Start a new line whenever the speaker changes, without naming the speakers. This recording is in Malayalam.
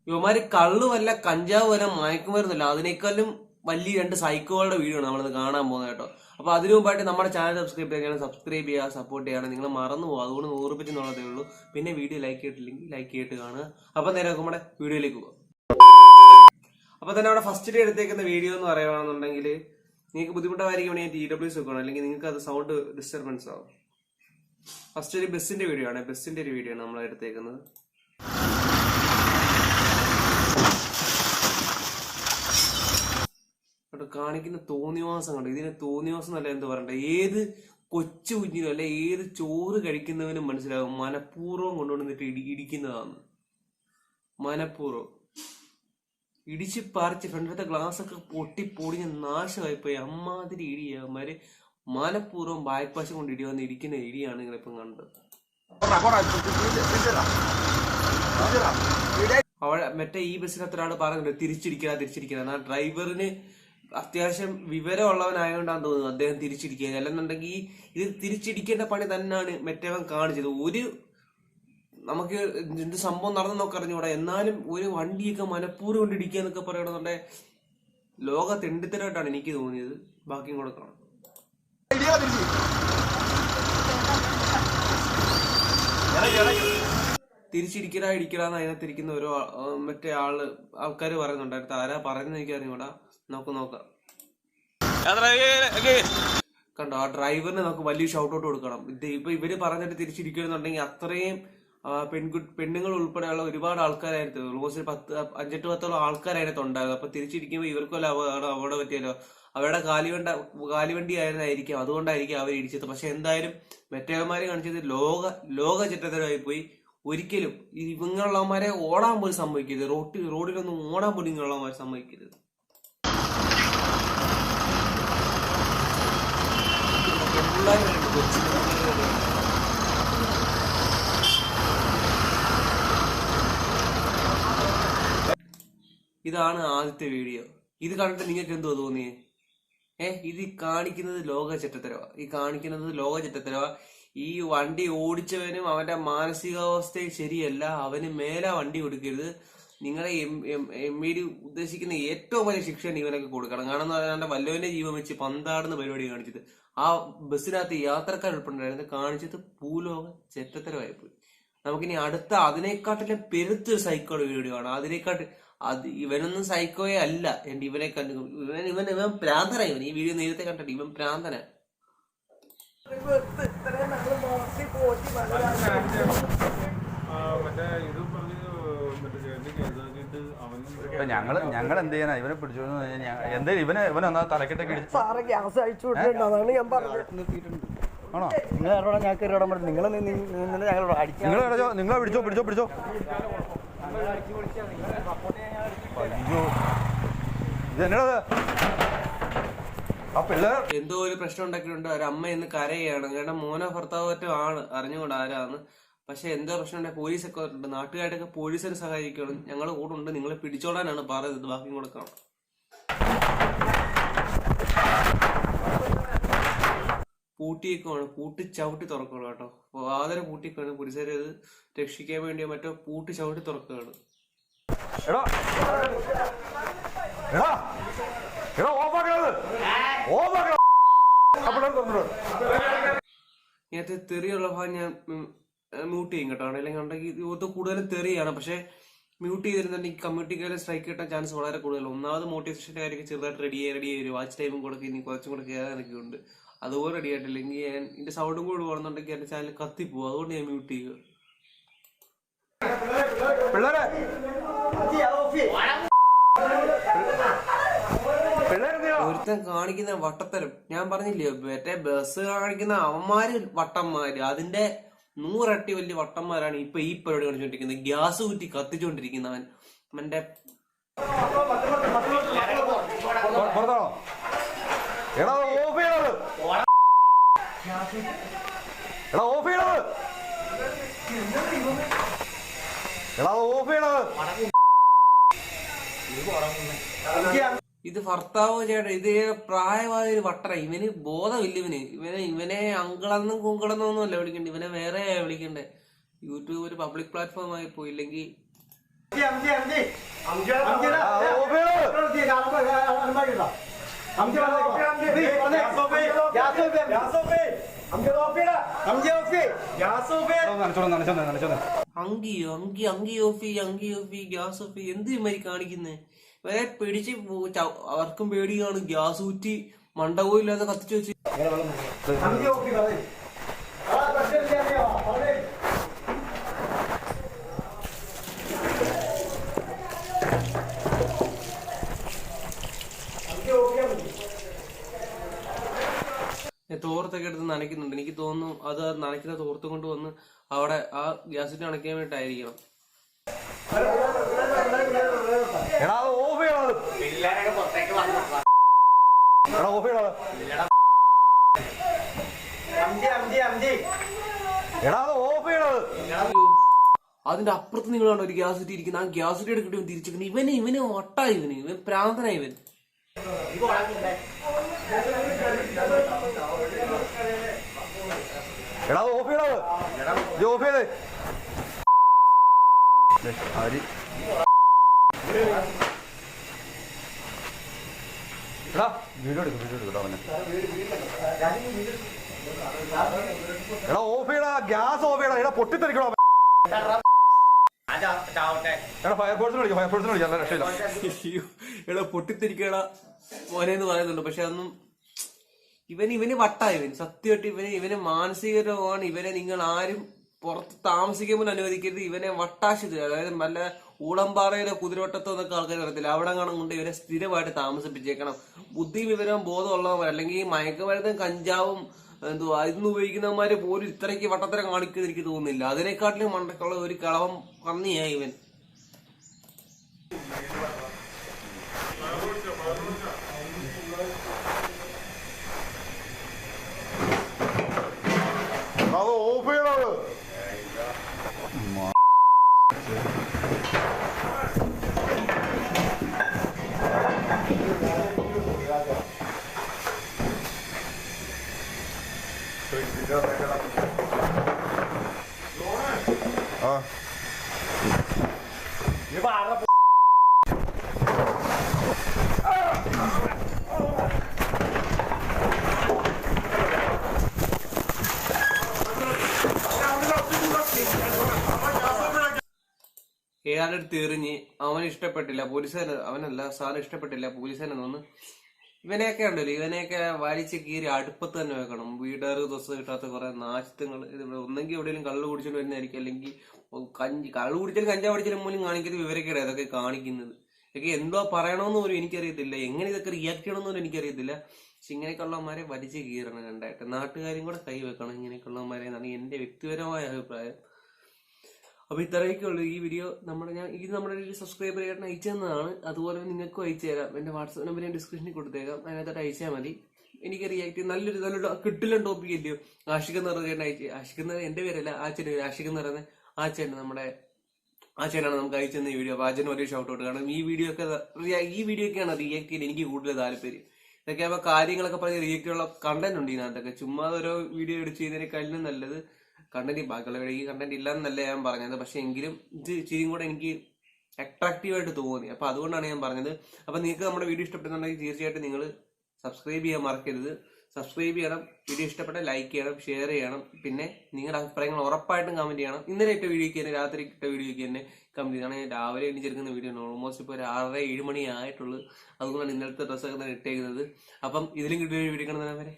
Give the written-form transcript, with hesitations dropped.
ഇവന്മാര് കള്ളുമല്ല കഞ്ചാവ് വല്ല മയക്കുമരുന്നല്ല, അതിനേക്കാളും വലിയ രണ്ട് സൈക്കോകളുടെ വീഡിയോ ആണ് നമ്മളിത് കാണാൻ പോകുന്നത് കേട്ടോ. അപ്പൊ അതിനു മുമ്പായിട്ട് നമ്മുടെ ചാനൽ സബ്സ്ക്രൈബ് ചെയ്യുക, സപ്പോർട്ട് ചെയ്യണം. നിങ്ങൾ മറന്നു പോകും, അതുകൊണ്ട് ഓർപ്പിച്ചെന്നുള്ളതേ ഉള്ളൂ. പിന്നെ വീഡിയോ ലൈക്ക് ചെയ്തിട്ടില്ലെങ്കിൽ ലൈക്ക് ചെയ്തിട്ട് കാണുക. അപ്പൊ നേരെ നമ്മുടെ വീഡിയോയിലേക്ക് പോകാം. അപ്പൊ തന്നെ അവിടെ ഫസ്റ്റ് ഡേ എടുത്തേക്കുന്ന വീഡിയോ എന്ന് പറയുകയാണെന്നുണ്ടെങ്കിൽ നിങ്ങൾക്ക് ബുദ്ധിമുട്ടായിരിക്കും ഞാൻ TWS വെക്കണം, അല്ലെങ്കിൽ നിങ്ങൾക്ക് അത് സൗണ്ട് ഡിസ്റ്റർബൻസ് ആവും. ഫസ്റ്റ് ഒരു ബസ്സിന്റെ വീഡിയോ ആണ്, നമ്മൾ എടുത്തേക്കുന്നത്. കാണിക്കുന്ന തോന്നിവാസം കണ്ടു. ഇതിനെ തോന്നിവാസം എന്നല്ല എന്ത് പറയണ്ട, ഏത് കൊച്ചു കുഞ്ഞിനും അല്ലെ ഏത് ചോറ് കഴിക്കുന്നവനും മനസ്സിലാവും മനഃപൂർവ്വം കൊണ്ടുവന്നിട്ട് ഇടിക്കുന്നതാണ്. മനഃപൂർവ്വം ഇടിച്ച് പറിച്ച് ഫ്രണ്ടിലത്തെ ഗ്ലാസ് ഒക്കെ പൊടിഞ്ഞ് നാശമായിപ്പോയി. അമ്മാതിരി ഇടിയന്മാര് മനഃപൂർവ്വം ബായ്പാശം കൊണ്ട് വന്ന് ഇടിക്കുന്ന ഇടിയാണ് നിങ്ങളിപ്പം കണ്ടത്. അവിടെ മറ്റേ ഈ ബസ്സിനകത്ത് ഒരാൾ പറയുന്നുണ്ട് തിരിച്ചിരിക്കുക. ആ ഡ്രൈവറിന് അത്യാവശ്യം വിവരമുള്ളവനായോണ്ടാന്ന് തോന്നുന്നു അദ്ദേഹം തിരിച്ചിരിക്കുക. അല്ലെന്നുണ്ടെങ്കിൽ ഇത് തിരിച്ചിടിക്കേണ്ട പണി തന്നെയാണ് മറ്റേവൻ കാണിച്ചത്. നമുക്ക് എന്ത് സംഭവം നടന്നെന്നൊക്കെ അറിഞ്ഞൂടാ, എന്നാലും ഒരു വണ്ടിയൊക്കെ മനഃപൂർവ്വം കൊണ്ട് ഇടിക്കുക എന്നൊക്കെ പറയണമെന്നുണ്ടെ ലോക തെണ്ടിത്തരമായിട്ടാണ് എനിക്ക് തോന്നിയത്. ബാക്കിയും കൂടെ കാണാം. ഇടിക്കലാന്ന് അതിനകത്തിരിക്കുന്ന ഓരോ മറ്റേ ആൾക്കാർ പറയുന്നുണ്ടായിരുന്നു. ആരാ പറയുന്നത് എനിക്ക് അറിഞ്ഞൂടാ, നമുക്ക് നോക്കാം. കണ്ടോ, ആ ഡ്രൈവറിന് നമുക്ക് വലിയ ഷൗട്ട് ഔട്ട് കൊടുക്കണം. ഇപ്പൊ ഇവര് പറഞ്ഞിട്ട് തിരിച്ചിരിക്കണമെന്നുണ്ടെങ്കിൽ അത്രയും പെണ്ണുങ്ങൾ ഉൾപ്പെടെയുള്ള ഒരുപാട് ആൾക്കാരായിരുന്നു, ഓൾമോസ്റ്റ് 5-8 ആൾക്കാരായിരുന്നു ഉണ്ടായത്. അപ്പൊ തിരിച്ചിരിക്കുമ്പോൾ ഇവർക്കല്ല അവിടെ പറ്റിയല്ലോ, അവരുടെ കാലിവണ്ടി ആയിരുന്നായിരിക്കും, അതുകൊണ്ടായിരിക്കും അവർ ഇടിച്ചത്. പക്ഷെ എന്തായാലും മറ്റേവന്മാര് കാണിച്ചത് ലോക ചിത്രത്തരമായി പോയി. ഒരിക്കലും ഇവങ്ങളുള്ളവന്മാരെ ഓടാൻ പോലും സംഭവിക്കരുത്, റോഡിലൊന്നും ഓടാൻ പോലും ഇങ്ങനെയുള്ളവന്മാരെ സംഭവിക്കരുത്. ഇതാണ് ആദ്യത്തെ വീഡിയോ. ഇത് കണ്ടിട്ട് നിങ്ങൾക്ക് എന്തോ തോന്നിയേ? ഇത് കാണിക്കുന്നത് ലോക ചെറ്റത്തരവാ. ഈ വണ്ടി ഓടിച്ചവനും അവന്റെ മാനസികാവസ്ഥയും ശരിയല്ല, അവന് മേലെ വണ്ടി കൊടുക്കരുത്. നിങ്ങളെ MVD ഉദ്ദേശിക്കുന്ന ഏറ്റവും വലിയ ശിക്ഷയാണ് ഇവനൊക്കെ കൊടുക്കണം. കാരണം അവന്റെ വല്ലവന്റെ ജീവൻ വെച്ച് പന്താടുന്ന പരിപാടി കാണിച്ചത്. ആ ബസ്സിനകത്ത് യാത്രക്കാരുൾപ്പെടെ കാണിച്ചത് ഭൂലോക ചെറ്റത്തരമായിപ്പോയി. നമുക്കിനി അടുത്ത അതിനെക്കാട്ടിലും പെരുത്തൊരു സൈക്കോയുടെ വീഡിയോ ആണ്. ഇവനൊന്നും സൈക്കോയെ അല്ല. ഇവനെ കണ്ടു ഇവൻ പ്രാന്തനായി. ഈ വീഡിയോ നേരത്തെ കണ്ടിട്ട് ഇവൻ പ്രാന്തനാ.
ഞങ്ങൾ എന്ത് ചെയ്യാനാ ഇവനെ പിടിച്ചു? എന്തായാലും ഇവനെ തലക്കെട്ടൊക്കെ ഗ്യാസ് അയച്ചു വിട്ടിട്ടുണ്ട്. അതാണ് ഞാൻ പറഞ്ഞിട്ടുണ്ട്. ആണോ? നിങ്ങളെ പിടിച്ചോ. അയ്യോ, ഇതെന്നടാ ആ പിള്ളേർ
എന്തോ ഒരു പ്രശ്നം ഉണ്ടാക്കിയിട്ടുണ്ട്. ഒരു അമ്മ ഇന്ന് കരയാണ്, കാരണം മോനോ ഭർത്താവോ ആണ്, അറിഞ്ഞുകൊണ്ട് ആരാന്ന്. പക്ഷെ എന്തോ പ്രശ്നം ഉണ്ടായി, പോലീസൊക്കെ ഉണ്ട്. നാട്ടുകാരൊക്കെ പോലീസിനെ സഹായിക്കണം, ഞങ്ങൾ കൂടെ ഉണ്ട്, നിങ്ങളെ പിടിച്ചോളാനാണ് പറയുന്നത്. ബാക്കിയും കൂടെ കാണാം. പൂട്ടിയേക്കുവാണ്, പൂട്ടി ചവിട്ടി തുറക്കണം കേട്ടോ. വാതിൽ പൂട്ടിക്കാണ്. പോലീസുകാർ അത് രക്ഷിക്കാൻ വേണ്ടിയോ മറ്റോ പൂട്ടി ചവിട്ടി തുറക്കുകയാണ്. ഇങ്ങനത്തെ തെറിയുള്ള ഭാഗം ഞാൻ മ്യൂട്ട് ചെയ്യും കേട്ടോ. അല്ലെങ്കിൽ ഇത് കൂടുതലും തെറിയാണ്. പക്ഷെ മ്യൂട്ട് ചെയ്തിരുന്നുണ്ടെങ്കിൽ കമ്മ്യൂണിറ്റിക്കാരെ സ്ട്രൈക്ക് കിട്ടാൻ ചാൻസ് വളരെ കൂടുതലാണ്. ഒന്നാമത് മോട്ടിവേഷൻ്റെ കാര്യമൊക്കെ ചെറുതായിട്ട് റെഡി വരും. വാച്ച് ടൈമും കൂടെ ഇനി കുറച്ചും കൂടെ കയറാനൊക്കെ ഉണ്ട്. അതുപോലെ റെഡി ആയിട്ടില്ലെങ്കിൽ എന്റെ സൗണ്ടും കൂടെ പോകുന്നുണ്ടെങ്കിൽ എന്റെ ചാനൽ കത്തിപ്പോവും. അതുകൊണ്ട് ഞാൻ മ്യൂട്ട് ചെയ്യുക. ഒരുത്തൻ കാണിക്കുന്ന വട്ടത്തരം ഞാൻ പറഞ്ഞില്ലേ, മറ്റേ ബസ് കാണിക്കുന്ന അവന്മാര് വട്ടന്മാര്, അതിന്റെ 100 ഇരട്ടി വലിയ വട്ടന്മാരാണ് ഇപ്പൊ ഈ പരിപാടി കാണിച്ചുകൊണ്ടിരിക്കുന്നത്. ഗ്യാസ് കുറ്റി കത്തിച്ചുകൊണ്ടിരിക്കുന്നവൻ അവന്റെ ഇത് ഭർത്താവോ ചേട്ടാ, ഇത് പ്രായമായ ഒരു വട്ടറ. ഇവന് ബോധമില്ല. ഇവനെ അങ്കളെന്നും കുങ്കളെന്നൊന്നും അല്ല വിളിക്കണ്ടേ, ഇവനെ വേറെ വിളിക്കണ്ടേ. യൂട്യൂബ് ഒരു പബ്ലിക് പ്ലാറ്റ്ഫോം ആയി പോയില്ലെങ്കിൽ അങ്കി ഓഫി ഗ്യാസ് ഓഫി എന്ത് ഇമാരി കാണിക്കുന്നേ? ഇവരെ പിടിച്ച് അവർക്കും പേടിയാണ്. ഗ്യാസ് ഊറ്റി മണ്ടപോയില്ലാതെ കത്തിച്ചു വെച്ച് തോർത്തൊക്കെ എടുത്ത് നനയ്ക്കുന്നുണ്ട്. എനിക്ക് തോന്നുന്നു അത് നനയ്ക്കുന്ന തോർത്ത് കൊണ്ട് വന്ന് അവിടെ ആ ഗ്യാസിറ്റ് അണയ്ക്കാൻ വേണ്ടിയിട്ടായിരിക്കണം. അതിന്റെ അപ്പുറത്ത് നിങ്ങൾ കണ്ടോ ഒരു ഗ്യാസ് ഇട്ട് ഇരിക്കുന്ന? ആ ഗ്യാസ് ഇട്ട് എടുത്തിട്ട് തിരിച്ചിരിക്കുന്നു. ഇവന് ഒട്ടായി, ഇവൻ പ്രാന്തനായി. ഇവൻ
വീഡിയോ എടുക്കും ഓഫ് ചെയ്യടാ, ഗ്യാസ് ഓഫ് ചെയ്യടാ. എടാ പൊട്ടിത്തെറിക്കണോ? ഫയർഫോഴ്സിന് വിളിക്കാം, രക്ഷയില്ല.
എടാ പൊട്ടിത്തെരിക്കടാ മോനെന്ന് പറയുന്നുണ്ട്. പക്ഷെ അതൊന്നും ഇവന് വട്ടായി. സത്യമായിട്ട് ഇവന് മാനസിക രോഗമാണ്. ഇവനെ നിങ്ങൾ ആരും പുറത്ത് താമസിക്കുമ്പോൾ അനുവദിക്കരുത്. ഇവനെ വട്ടാശിത്, അതായത് നല്ല ഊളംപാറയിലോ കുതിരവട്ടത്തോ എന്നൊക്കെ ആൾക്കാർ പറയത്തില്ല, അവിടെ കാണാൻ കൊണ്ട് ഇവരെ സ്ഥിരമായിട്ട് താമസിപ്പിച്ചേക്കണം. ബുദ്ധിയും വിവരവും ബോധമുള്ളവർ, അല്ലെങ്കിൽ മയക്കുമരുന്നും കഞ്ചാവും എന്തുവാ ഇന്ന് ഉപയോഗിക്കുന്നവന്മാര് പോലും ഇത്രയ്ക്ക് വട്ടത്തരം കാണിക്കുന്ന എനിക്ക് തോന്നുന്നില്ല. അതിനെക്കാട്ടിലും മണ്ടക്കുള്ള ഒരു കളവം പന്നിയായി ഇവൻ. ഏതാണ്ട് എടുത്ത് എറിഞ്ഞ് അവന് ഇഷ്ടപ്പെട്ടില്ല, പോലീസുകാരൻ അവനല്ല സാറിന് ഇഷ്ടപ്പെട്ടില്ല, പോലീസുകാരൻ തോന്നുന്നു. ഇവനെയൊക്കെ ഉണ്ടല്ലോ, ഇവനെയൊക്കെ വലിച്ച് കീറി അടുപ്പത്ത് തന്നെ വെക്കണം. വീട്ടുകാർക്ക് ദിവസം കിട്ടാത്ത കുറെ നാശിത്തങ്ങൾ. ഒന്നെങ്കിൽ എവിടെയെങ്കിലും കള്ളു കുടിച്ചോണ്ട് വരുന്നതായിരിക്കും, അല്ലെങ്കിൽ കള്ളു കുടിച്ചാലും കഞ്ചാവ് അടിച്ചാലും പോലും കാണിക്കുന്നത് വിവരക്കേടാ ഇതൊക്കെ കാണിക്കുന്നത്. ഇതൊക്കെ എന്തോ പറയണമെന്ന് പോലും എനിക്കറിയത്തില്ല, എങ്ങനെ ഇതൊക്കെ റിയാക്ട് ചെയ്യണമെന്ന് പോലും എനിക്കറിയത്തില്ല. പക്ഷെ ഇങ്ങനെയൊക്കെയുള്ളവന്മാരെ വലിച്ച് കീറണം കണ്ടായിട്ട്. നാട്ടുകാരും കൂടെ കൈ വെക്കണം ഇങ്ങനെയൊക്കെയുള്ളവന്മാരെ എന്നാണ് എന്റെ വ്യക്തിപരമായ അഭിപ്രായം. അപ്പൊ ഇത്രയൊക്കെയുള്ളൂ ഈ വീഡിയോ. നമ്മുടെ ഒരു സബ്സ്ക്രൈബർ ആയിട്ട് അയച്ചു തന്നതാണ്. അതുപോലെ നിങ്ങൾക്കും അയച്ചു തരാം. എന്റെ വാട്സ്ആപ്പ് നമ്പർ ഞാൻ ഡിസ്ക്രിപ്ഷനിൽ കൊടുത്തേക്കാം, അതിനകത്തോട്ട് അയച്ചാൽ മതി. എനിക്ക് റിയാക്ട് നല്ലൊരു കിട്ടില്ല ടോപ്പിക് ഇല്ലയോ. ആഷിഖ് എന്ന് പറയുന്ന ആഷിഖ് എന്ന് എന്റെ പേരല്ല, ആച്ചന്റെ പേര് ആഷിഖ് എന്ന് പറയുന്നത് ആച്ചൻ. നമ്മുടെ ആച്ചനാണ് നമുക്ക് അയച്ചു തന്ന വീഡിയോ. അപ്പൊ ആച്ചന് വലിയ ഷൗട്ട് ഔട്ട്. കാരണം ഈ വീഡിയോ ഒക്കെയാണ് റിയാക്ട് ചെയ്യാൻ എനിക്ക് കൂടുതൽ താല്പര്യം. ഇതൊക്കെ ആകുമ്പോൾ കാര്യങ്ങളൊക്കെ പറഞ്ഞ് റിയാക്ട് ചെയ്യാനുള്ള കണ്ടന്റ് ഉണ്ട് ഇതിനകത്തൊക്കെ. ചുമ്മാ ഓരോ വീഡിയോ എടുത്ത് ചെയ്തതിനേക്കാളും നല്ലത് കണ്ടന്റ്. ബാക്കിയുള്ള വീഡിയോ കണ്ടന്റ് ഇല്ലെന്നല്ല ഞാൻ പറഞ്ഞത്, പക്ഷെ എങ്കിലും ഇത് ഇച്ചിരിയും കൂടെ എനിക്ക് അട്രാക്റ്റീവ് ആയിട്ട് തോന്നി. അപ്പൊ അതുകൊണ്ടാണ് ഞാൻ പറഞ്ഞത്. അപ്പൊ നിങ്ങൾക്ക് നമ്മുടെ വീഡിയോ ഇഷ്ടപ്പെടുന്നുണ്ടെങ്കിൽ തീർച്ചയായിട്ടും നിങ്ങൾ സബ്സ്ക്രൈബ് ചെയ്യാൻ മറക്കരുത്. സബ്സ്ക്രൈബ് ചെയ്യണം, വീഡിയോ ഇഷ്ടപ്പെട്ട ലൈക്ക് ചെയ്യണം, ഷെയർ ചെയ്യണം. പിന്നെ നിങ്ങളുടെ അഭിപ്രായങ്ങൾ ഉറപ്പായിട്ടും കമന്റ് ചെയ്യണം. ഇന്നലെ ഇട്ട വീഡിയോക്ക് തന്നെ, രാത്രി ഇട്ട വീഡിയോക്ക് തന്നെ കമന്റ് ചെയ്യണം. ഞാൻ രാവിലെ എണീച്ചെടുക്കുന്ന വീഡിയോ ആണ്. ഓൾമോസ്റ്റ് ഇപ്പോൾ ഒരു 6:30-7 മണി ആയിട്ടുള്ളൂ. അതുകൊണ്ടാണ് ഇന്നലത്തെ ഡ്രസ്സൊക്കെ തന്നെ ഇട്ടേക്കുന്നത്. അപ്പം ഇതിലും കിട്ടിയ വീഡിയോ കാണുന്നവരെ